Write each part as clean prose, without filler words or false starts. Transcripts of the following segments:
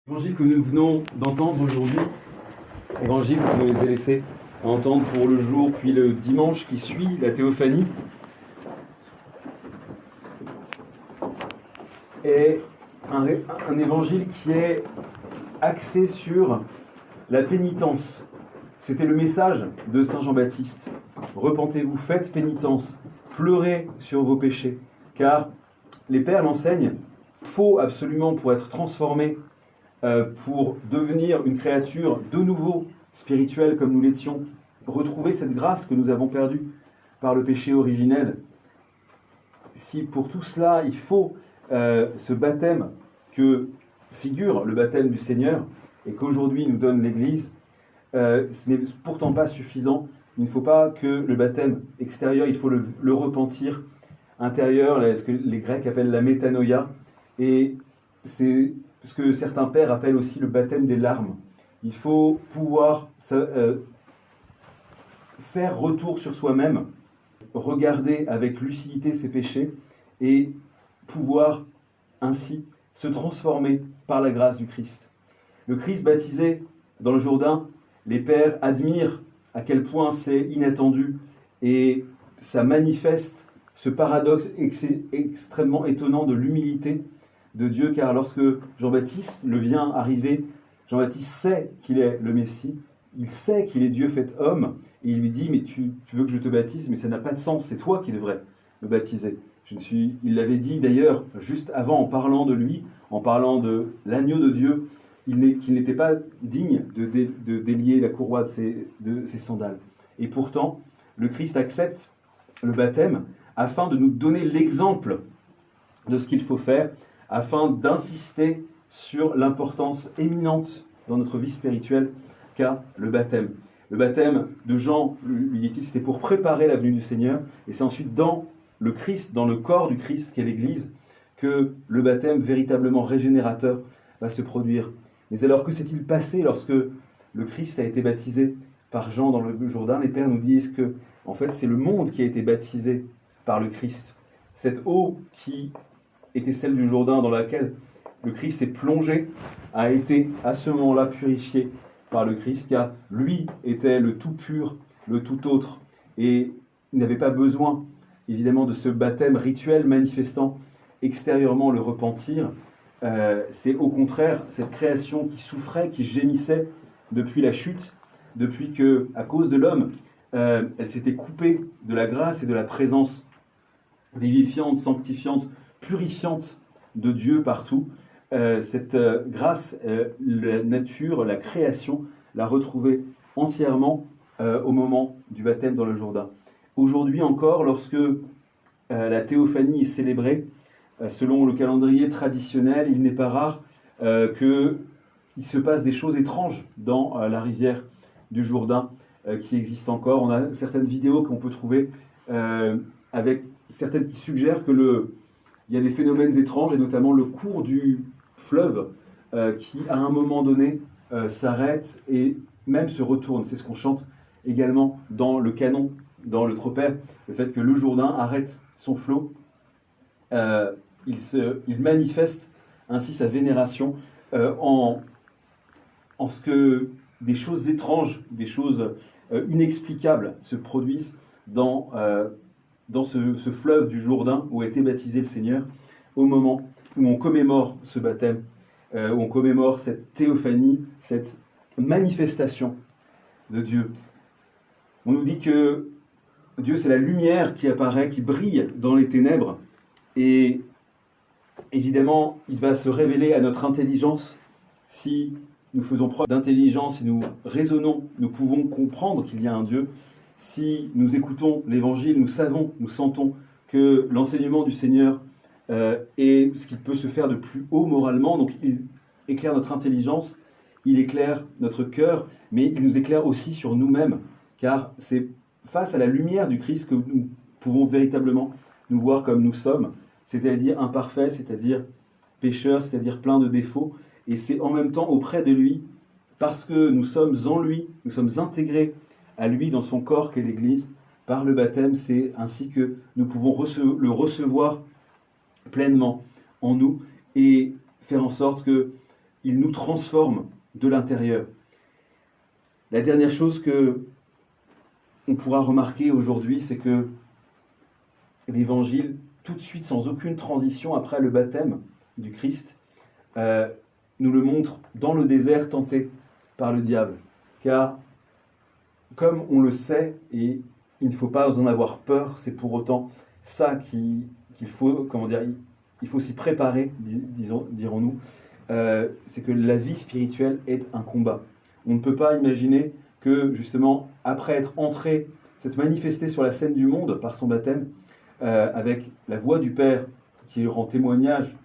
L'évangile que nous venons d'entendre aujourd'hui, évangile que nous les a laissé entendre pour le jour, puis le dimanche qui suit la théophanie, est un évangile qui est axé sur la pénitence. C'était le message de Saint Jean-Baptiste. Repentez-vous, faites pénitence, pleurez sur vos péchés, car les pères l'enseignent, il faut absolument pour être transformé, pour devenir une créature de nouveau spirituelle comme nous l'étions, retrouver cette grâce que nous avons perdue par le péché originel. Si pour tout cela, il faut ce baptême que figure le baptême du Seigneur et qu'aujourd'hui nous donne l'Église, ce n'est pourtant pas suffisant. Il ne faut pas que le baptême extérieur, il faut le repentir intérieur, ce que les Grecs appellent la métanoïa, et c'est ce que certains pères appellent aussi le baptême des larmes. Il faut pouvoir faire retour sur soi-même, regarder avec lucidité ses péchés et pouvoir ainsi se transformer par la grâce du Christ. Le Christ baptisé dans le Jourdain, les pères admirent à quel point c'est inattendu et ça manifeste ce paradoxe extrêmement étonnant de l'humilité de Dieu, car lorsque Jean-Baptiste le vient arriver, Jean-Baptiste sait qu'il est le Messie, il sait qu'il est Dieu fait homme, et il lui dit « mais tu veux que je te baptise, mais ça n'a pas de sens, c'est toi qui devrais me baptiser. » Il l'avait dit d'ailleurs juste avant en parlant de lui, en parlant de l'agneau de Dieu, qu'il n'était pas digne de délier la courroie de ses sandales. Et pourtant, le Christ accepte le baptême afin de nous donner l'exemple de ce qu'il faut faire, afin d'insister sur l'importance éminente dans notre vie spirituelle qu'a le baptême. Le baptême de Jean, lui dit-il, c'était pour préparer la venue du Seigneur, et c'est ensuite dans le Christ, dans le corps du Christ qu'est l'Église, que le baptême véritablement régénérateur va se produire. Mais alors que s'est-il passé lorsque le Christ a été baptisé par Jean dans le Jourdain? Les pères nous disent que, en fait, c'est le monde qui a été baptisé par le Christ. Cette eau qui était celle du Jourdain dans laquelle le Christ s'est plongé, a été à ce moment-là purifié par le Christ, car lui était le tout pur, le tout autre, et il n'avait pas besoin, évidemment, de ce baptême rituel manifestant extérieurement le repentir. C'est au contraire cette création qui souffrait, qui gémissait depuis la chute, depuis que, à cause de l'homme, elle s'était coupée de la grâce et de la présence vivifiante, sanctifiante, purifiante de Dieu partout. Cette grâce, la nature, la création, l'a retrouvée entièrement au moment du baptême dans le Jourdain. Aujourd'hui encore, lorsque la théophanie est célébrée, selon le calendrier traditionnel, il n'est pas rare qu'il se passe des choses étranges dans la rivière du Jourdain qui existe encore. On a certaines vidéos qu'on peut trouver avec certaines qui suggèrent que il y a des phénomènes étranges, et notamment le cours du fleuve qui, à un moment donné, s'arrête et même se retourne. C'est ce qu'on chante également dans le canon, dans le tropère, le fait que le Jourdain arrête son flot. Il manifeste ainsi sa vénération en ce que des choses étranges, des choses inexplicables se produisent dans ce fleuve du Jourdain où a été baptisé le Seigneur, au moment où on commémore ce baptême, où on commémore cette théophanie, cette manifestation de Dieu. On nous dit que Dieu, c'est la lumière qui apparaît, qui brille dans les ténèbres, et évidemment, il va se révéler à notre intelligence. Si nous faisons preuve d'intelligence, si nous raisonnons, nous pouvons comprendre qu'il y a un Dieu. Si nous écoutons l'Évangile, nous savons, nous sentons que l'enseignement du Seigneur est ce qu'il peut se faire de plus haut moralement. Donc il éclaire notre intelligence, il éclaire notre cœur, mais il nous éclaire aussi sur nous-mêmes, car c'est face à la lumière du Christ que nous pouvons véritablement nous voir comme nous sommes, c'est-à-dire imparfaits, c'est-à-dire pécheurs, c'est-à-dire pleins de défauts, et c'est en même temps auprès de lui, parce que nous sommes en lui, nous sommes intégrés à lui dans son corps qu'est l'Église, par le baptême, c'est ainsi que nous pouvons le recevoir pleinement en nous et faire en sorte que il nous transforme de l'intérieur. La dernière chose que on pourra remarquer aujourd'hui, c'est que l'Évangile, tout de suite, sans aucune transition après le baptême du Christ, nous le montre dans le désert tenté par le diable. Car, comme on le sait, et il ne faut pas en avoir peur, c'est pour autant ça qu'il faut, il faut s'y préparer, dirons-nous, c'est que la vie spirituelle est un combat. On ne peut pas imaginer que, justement, après être entré, s'être manifesté sur la scène du monde par son baptême, avec la voix du Père qui rend témoignage,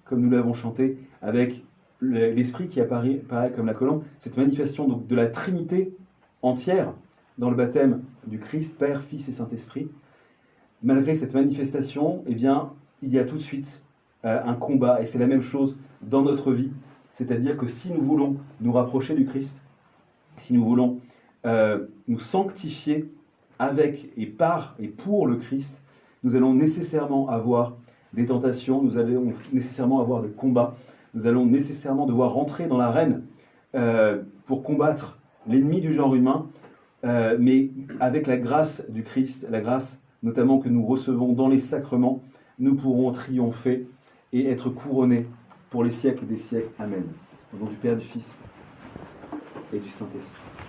comme nous l'avons chanté, avec l'Esprit qui apparaît comme la colombe, cette manifestation donc, de la Trinité entière dans le baptême du Christ, Père, Fils et Saint-Esprit. Malgré cette manifestation, eh bien, il y a tout de suite un combat, et c'est la même chose dans notre vie. C'est-à-dire que si nous voulons nous rapprocher du Christ, si nous voulons nous sanctifier avec et par et pour le Christ, nous allons nécessairement avoir des tentations, nous allons nécessairement avoir des combats, nous allons nécessairement devoir rentrer dans l'arène pour combattre l'ennemi du genre humain, mais avec la grâce du Christ, la grâce notamment que nous recevons dans les sacrements, nous pourrons triompher et être couronnés pour les siècles des siècles. Amen. Au nom du Père, du Fils et du Saint-Esprit.